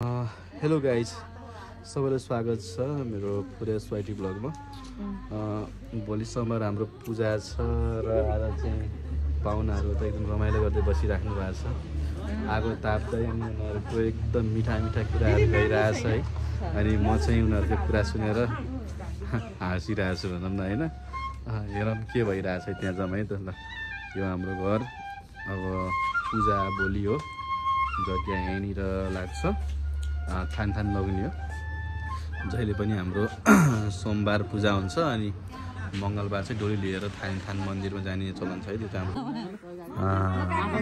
Hello guys, सबैलाई स्वागत छ मेरो पुरै स्वाइटी ब्लगमा। भोलि सोमबार हाम्रो पूजा छ र आज चाहिँ पाहुनाहरू त एकदम रमाइलो गर्दै बसिराख्नु भएको छ। आगो ताप्दै उनीहरूको एकदम मिठा मिठा कुराहरू गइरहेछ है। अनि म चाहिँ उनीहरूको कुरा सुनेर हाँसिरहेको छु भनौँ न होइन। हेरौँ के भइरहेछ त्यहाँ जम्मै त। ल, यो हाम्रो घर। अब पूजा भोलि हो, जग्गा यहीँनिर लाग्छ। थान लगाउने हो। जहिले पनि हाम्रो सोमबार पूजा हुन्छ अनि मङ्गलबार चाहिँ डोली लिएर थान मन्दिरमा जाने चलन छ है। त्यो चाहिँ हाम्रो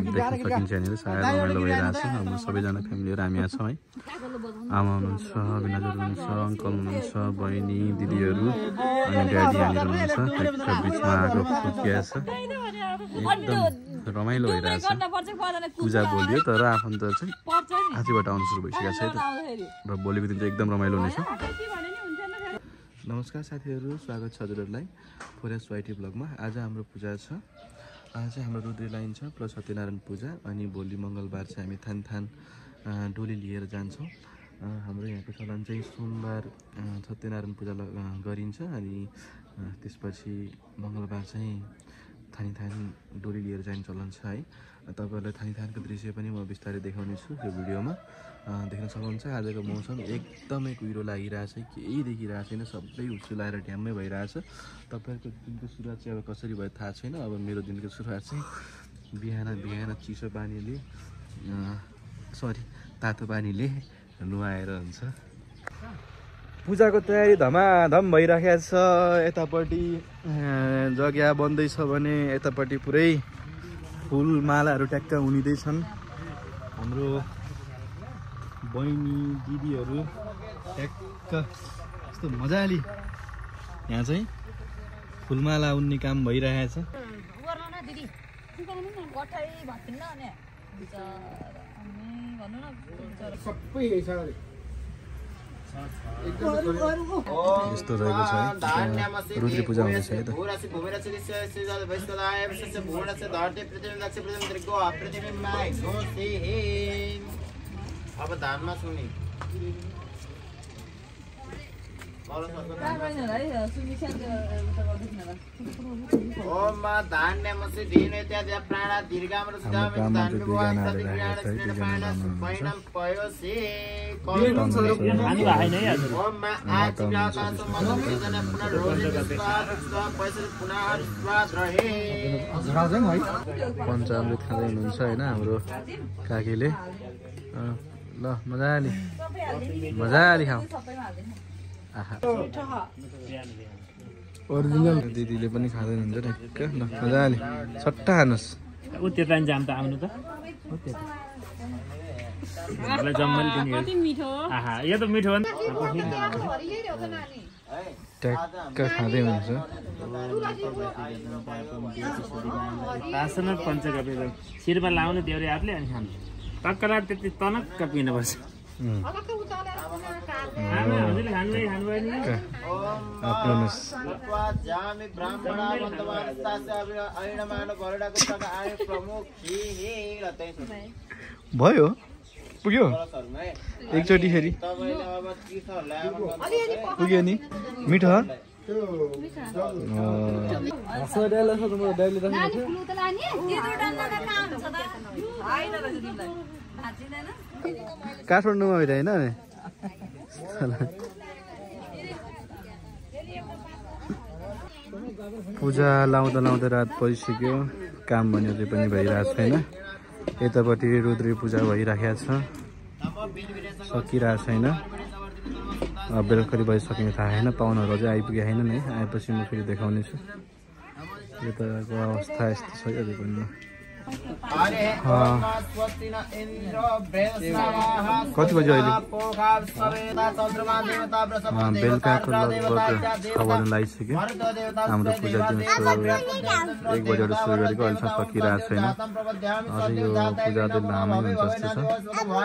देख्न सकिन्छ यहाँनिर। सायद रमाइलो भइरहेको छ। हाम्रो सबैजना फ्यामिलीहरू हामी यहाँ छौँ है। आमा हुनुहुन्छ, बिनाजु हुनुहुन्छ, अङ्कल हुनुहुन्छ, बहिनी दिदीहरू अनि ड्याडी यहाँनिर हुनुहुन्छ। बिचमा आगो फुकिएको छ। एकदम रमाइलो भइरहेछ। पूजा बोलियो तर आफन्त चाहिँ आजबाट आउनु सुरु भइसकेको छ है त। र भोलिको दिन चाहिँ एकदम रमाइलो हुनेछ। नमस्कार साथीहरू, स्वागत छ हजुरहरूलाई पुरै स्वाइटी ब्लगमा। आज हाम्रो पूजा छ। आज चाहिँ हाम्रो रुद्री लाइन छ प्लस सत्यनारायण पूजा। अनि भोलि मङ्गलबार चाहिँ हामी थान डोली लिएर जान्छौँ। हाम्रो यहाँको चलन चाहिँ सोमबार सत्यनारायण पूजा गरिन्छ अनि त्यसपछि मङ्गलबार चाहिँ थान डोली लिएर जाने चलन छ है। तपाईँहरूलाई थानको दृश्य पनि म बिस्तारै देखाउने छु यो भिडियोमा। देख्न सक्नुहुन्छ आजको मौसम एकदमै कुहिरो लागिरहेछ, केही देखिरहेको छैन, सबै हुस्सुलाएर ड्याम्मै भइरहेछ। तपाईँहरूको दिनको सुरुवात चाहिँ अब कसरी भयो थाहा छैन। अब मेरो दिनको सुरुवात चाहिँ बिहान चिसो पानीले तातो पानीले नुहाएर हुन्छ। पूजाको तयारी धमाधम भइराखेको छ। यतापट्टि जग्गा बन्दैछ भने यतापट्टि पुरै फुलमालाहरू ट्याक्क उनिँदैछन्। हाम्रो बहिनी दिदीहरू ट्याक्क यस्तो मजाले यहाँ चाहिँ फुलमाला उन्ने काम भइरहेको छ। यस्तो रहेको छ है। रुद्री पूजा हुँदैछ है त। अब धानमा सुनि ओम धान्यमसि दीने इत्यादि प्राणा दीर्घाम रसदाम धान्य पैनम पयोसि ओम आचिराकास मनोजन पुनर्रोजन पैसा पुनः स्वाद रहे। पञ्चामृत खाँदै हुनुहुन्छ होइन हाम्रो काकीले। ल मजाले खाऊ। ओरिजिनल दिदीले पनि खाँदै हुनुहुन्छ ठ्याक्क। ल मजाले सट्टा खानुहोस्। त्यता जाम त आउनु त यो त मिठो हो नि। ट्याक्क खाँदै हुनुहुन्छ। पञ्चकपी शिरमा लाउनु देउरे हातले अनि खानु टक्करा त्यति तनक्क पिनुपर्छ। भयो पुग्यो एकचोटि फेरि पुग्यो नि। मिठो काठमाडौँमा होइन होइन। पूजा लाउँदा रात परिसक्यो। काम भने चाहिँ पनि भइरहेको छैन। यतापट्टि रुद्री पूजा भइराखेको छ, सकिरहेको छैन। बेलुकी भइसक्ने थाहा छैन। पाहुनाहरू अझै आइपुगे छैनन् है। आएपछि म फेरि देखाउने छु। यताको अवस्था यस्तो छ अझै पनि। कति बजी अहिले? बेलुकाको लगभग 6 बजी लागिसक्यो। हाम्रो पूजा दिउँसो 1 बजीबाट सुरु गरेको अहिलेसम्म सकिरहेको छैन। अझै यो पूजा अझै लामै हुन्छ जस्तो छ।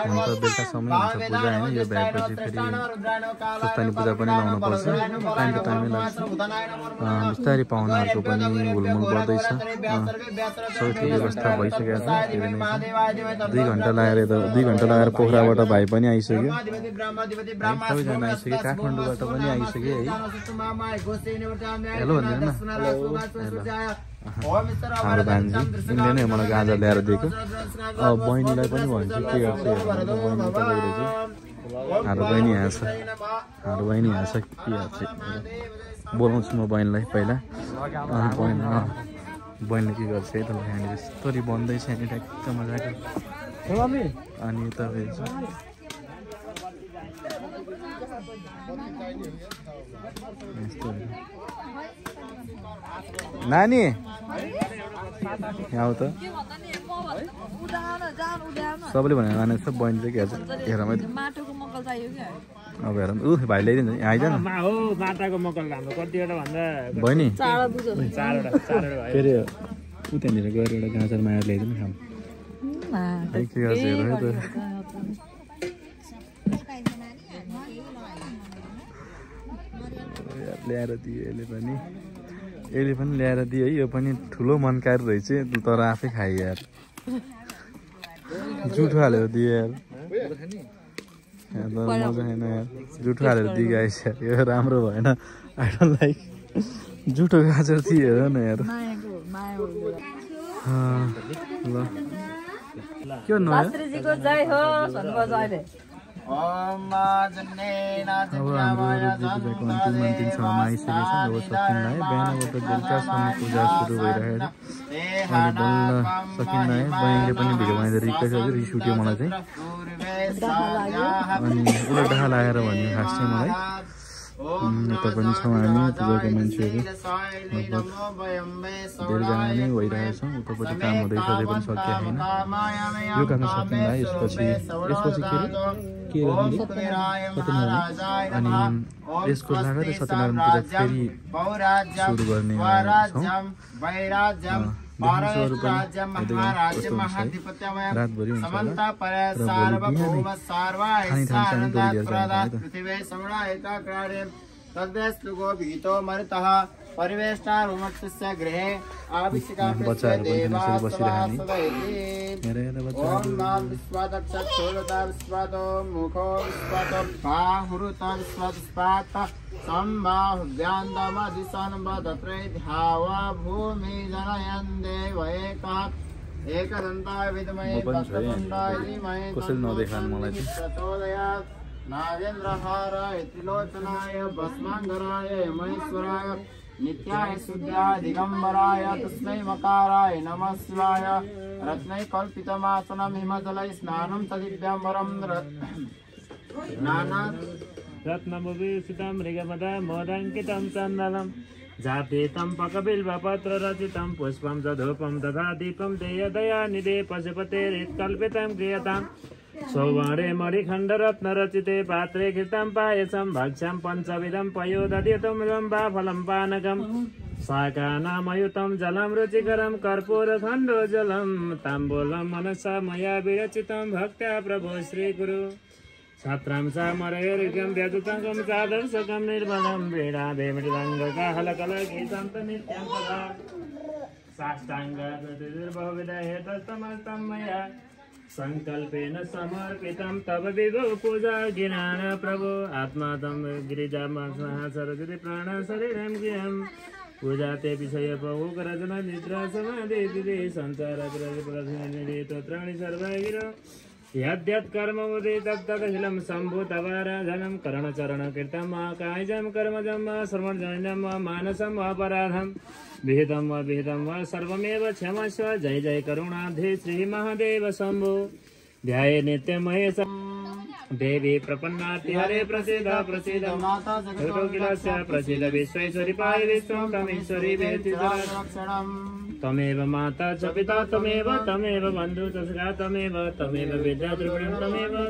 हुन त बेलुकासम्म हुन्छ पूजा होइन। यो भ्याएपछि फेरि सुस्तानी पूजा पनि लाउनु पर्छ। टाइमै लाग्छ। बिस्तारै पाहुनाहरूको पनि हुलमुल बढ्दैछ। सबै व्यवस्था भइसकेको छ। 2 घन्टा लागेर 2 घन्टा लागेर पोखराबाट भाइ पनि आइसक्यो। सबैजना आइसक्यो, काठमाडौँबाट पनि आइसक्यो है। हेलो भन्दैन न। हाम्रो भान्जी यिनले नै मलाई गाजा ल्याएर दिएको। अब बहिनीलाई पनि भन्छु के गर्छ हाम्रो बहिनी यहाँ छ। हाम्रो बहिनी यहाँ छ के गर्छ बोलाउँछु म बहिनीलाई पहिला। बहिनीले के गर्छ है त यहाँनिर यस्तरी बन्दैछ यहाँनिर ट्याक्क मजाको। अनि तपाईँ नानी यहाँ आऊ त। सबैले भनेर नानी सब बहिनी चाहिँ के गर्छ हेरमै अब हेर भाइ ल्याइदिन्छ आइज न बहिनी के अरे ऊ त्यहाँनिर गएर एउटा गाजर माएर ल्याइदिनु खाम के गर्छ हेर है त। ल्याएर दियो यसले पनि ल्याएर दियो है। यो पनि ठुलो मनकारी रहेछ तर आफै खायो यार। जुठो हालेर दियो यार। मजा छैन यार। जुठो हालेर दियो गाइस यार। यो राम्रो भएन। आई डोन्ट लाइक जुठो गाजर थियो हेर न यार। ल के भन्नु अब हाम्रो दिदीको अन्तिम क्षणमा आइसकेको छ। अब सकिन लाग्यो। बिहानबाट बेलुकासम्म पूजा सुरु भइरहेको छ। अहिले बल्ल सकिन लाग्यो। बहिनीले पनि भिडियो बनाएर रिक्वेस्ट गर्यो, रिस उठ्यो मलाई चाहिँ। अनि उसले डाहा लागेर भन्यो खास चाहिँ मलाई। यता पनि छौँ हामी पूजाको मान्छेहरू लगभग 1.5 जना नै भइरहेको छौँ। उतापट्टि काम हुँदैछ त्यही पनि सकिएको छैन। यो काम सकिन लाग्यो। यसपछि के गर्ने सत्यनारायण अनि यसको लागेर सत्यनारायण पूजा फेरि सुरु गर्ने छौँ। बिहानहरू पनि रातभरि हुन्छ होला र भोलि बिहानै खाने डोरी लिएर बच्चाहरू पनि त्यसरी बसिरहने कसैले नदेखानु मलाई चाहिँ। नागेन्द्रहाराय त्रिलोचनाय भस्मांगराय महेश्वराय नित्याय शुद्धाय दिगंबराय तस्मै मकाराय नमः शिवाय रत्नैकल्पितमासनं हिमजलै स्नानं तदिव्याम्बरं रत्नमुपीसितं मृगमदा मोदाङ्कितं चन्दनं जातेतं पकबिल्वपत्ररचितं पुष्पं च धूपं तथा दीपं देयदयानिधे पशुपतेरित्कल्पितं क्रियताम् सौवर्णे मणिखण्डरत्नरचिते पात्रे घृतं पायसं भक्ष्यं पञ्चविधं पयोदधितं रम्भाफलं पानकं शाकानामयुतं जलं रुचिकरं कर्पूरखण्डोज्ज्वलं ताम्बूलं मनसा मया विरचितं भक्त्या प्रभो श्रीगुरु छत्रं सामरैर्घ्यं व्यजुतं चादर्शकं निर्मलं वीणादे मृदङ्गकाहलकलगीतं नित्यं सदा साष्टाङ्गबहुविधहेतस्तमस्तं मया संकल्पेन समर्पितं तव विभो पूजा गिनान प्रभु आत्मा तं गिरिजामस्मः सरस्वती प्राण शरीरं गिरं पूजा ते विषय बहुकरजन निद्रा समाधि संसारप्रतिनिधि तोत्राणि सर्वगिर यद्यत् कर्ममुदे तत्तदखिलं सम्भूतवाराधनं करणचरणकीर्तं कायजं कर्मजं वा श्रवणजनितं वा मानसं वा अपराधं विहितं वा सर्वमेव क्षमस्व जय जय करुणाब्धे श्री महादेव शम्भो ध्याये नित्यमहेशं देवी प्रपन्नाति हरे प्रसीद प्रसीद ऋतुकिलस्य प्रसीद विश्वेश्वरी पाय विश्वं तमेश्वरी वेति तमेव माता च पिता तमेव बन्धु च सखा तमेव विद्या द्रविणं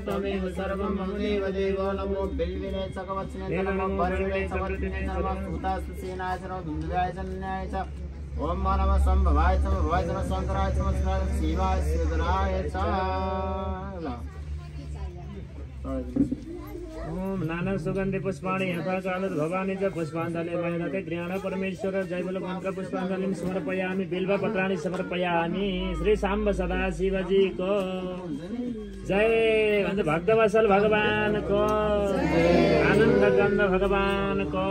तमेव सर्वं मम देव देवो नमो बिल्विने सकवत्सने नमो परिणे सकवत्सने नमः सुतासुसेनाय च बिन्दुवाय च न्याय च ओम नमः संभवाय च शंकराय च शिवाय सुदराय च ओम नाना सुगन्धि पुष्पाणि यथाकालत् भवानि च पुष्पाञ्जलि मयनते गृहाण परमेश्वर जयबल मन्त्र पुष्पाञ्जलिं समर्पयामि बिल्वपत्राणि समर्पयामि श्री साम्ब सदाशिवजीको जय भन्छ भक्तवत्सल भगवानको आनन्द कन्द भगवानको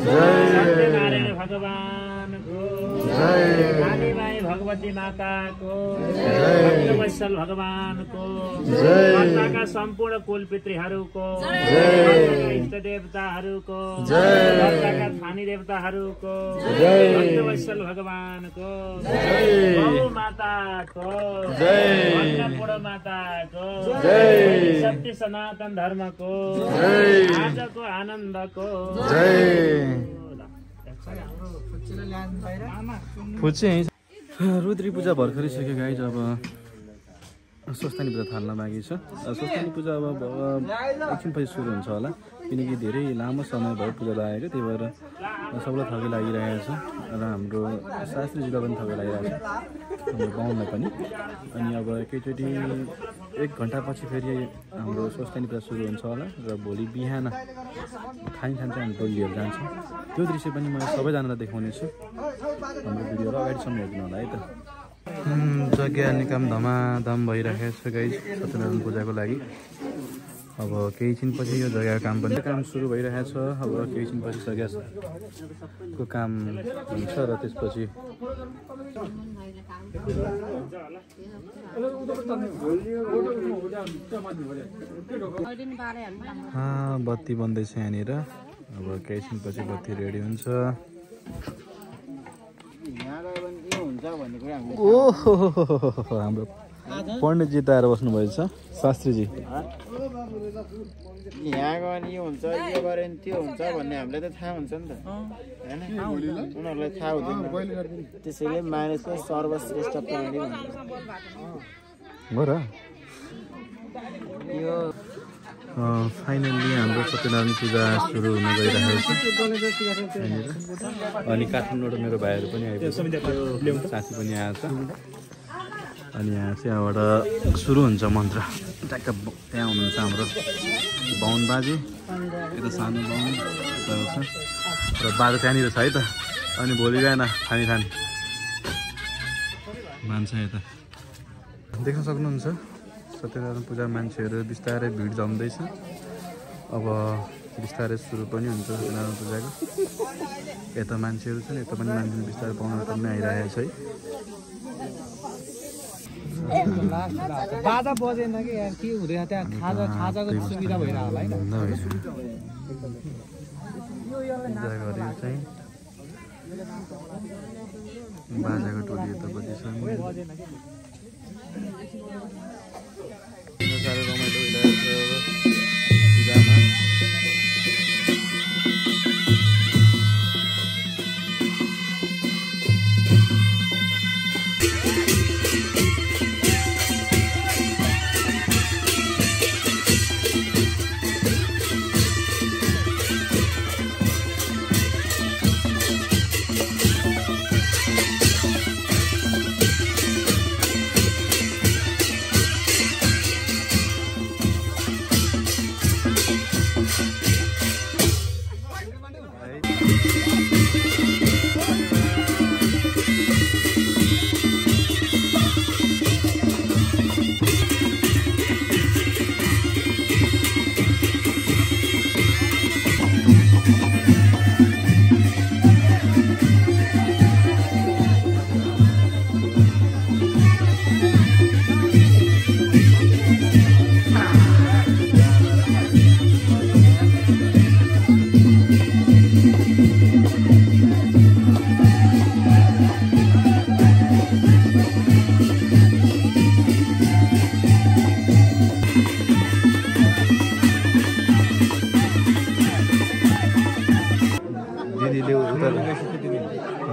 सत्यनारायण भगवानको कालीबाई भगवती माताको भक्तवत्सल भगवानको माताका सम्पूर्ण कुल पितृहरूको इष्ट देवताहरूको माताका थानी देवताहरूको भक्तवत्सल भगवानको गौ माताको अन्नपूर्ण माताको सत्य सनातन धर्मको आजको आनन्दको रुद्री पूजा भर्खरै सक्यो गाइज। अब स्वस्थानी पूजा थाल्न बाँकी छ। स्वस्थानी पूजा अब एकछिनपछि सुरु हुन्छ होला, किनकि धेरै लामो समय भयो पूजा लागेको, त्यही भएर सबैलाई थकै लागिरहेको छ र हाम्रो शास्त्रीजीलाई पनि थकै लागिरहेको छ, हाम्रो गाउँलाई पनि। अनि अब एकैचोटि 1 घन्टापछि फेरि हाम्रो स्वस्थानी पूजा सुरु हुन्छ होला र भोलि बिहान खान चाहिँ हामी डोली लिएर जान्छौँ। त्यो दृश्य पनि म सबैजनालाई देखाउनेछु। हाम्रो भिडियोहरू अगाडिसम्म हेर्नु होला है त। जग्गा निकाम धमाधम भइरहेको छ गाइज सत्यनारायण पूजाको लागि। अब केही छिनपछि यो जग्गाको काम सुरु भइरहेको छ। अब केही छिनपछि जग्गाको काम हुन्छ र त्यसपछि बत्ती बन्दैछ यहाँनिर। अब केही छिनपछि बत्ती रेडी हुन्छ। ओहो हाम्रो पण्डितजी त आएर बस्नुभएछ, शास्त्रीजी। यहाँ गयो भने यो हुन्छ, यो गऱ्यो भने त्यो हुन्छ भन्ने हामीलाई त थाहा हुन्छ नि त होइन, उनीहरूलाई थाहा हुँदैन। त्यसैले मानिसको सर्वश्रेष्ठ प्राणी भन्छ हो र। यो फाइनल्ली हाम्रो सत्यनारायण पूजा सुरु हुन गइरहेको छ। अनि काठमाडौँबाट मेरो भाइहरू पनि आइपुग्यो, साथी पनि आएछ। अनि यहाँ चाहिँ यहाँबाट सुरु हुन्छ मन्त्र। ट्याक्क त्यहाँ हुनुहुन्छ हाम्रो बाहुन बाजे, यता सानो बाहुन यता छ र बाजा त्यहाँनिर छ है त। अनि भोलि बिहान खानी मान्छ यता देख्न सक्नुहुन्छ। सत्यनारायण पूजा मान्छेहरू बिस्तारै भिड जम्दैछ। अब बिस्तारै सुरु पनि हुन्छ सत्यनारायण पूजाको। यता मान्छेहरू छन्, यता पनि मान्छे बिस्तारै पाउन पनि आइरहेको छ है। बाजा बजेन कि यार, के हुँदैन त्यहाँ? खाजाको सुविधा भइरहेको होला होइन। चाहिँ बाजाको टोली यतापट्टि छ। साह्रो रमाइलो भइरहेको छ पूजामा।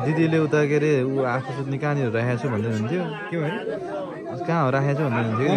दिदीले उता के अरे ऊ आफू सुत्ने कहाँनिर राखेको छु भन्दै हुन्थ्यो। के भयो? कहाँ हो राखेको छु भन्दै हुन्थ्यो।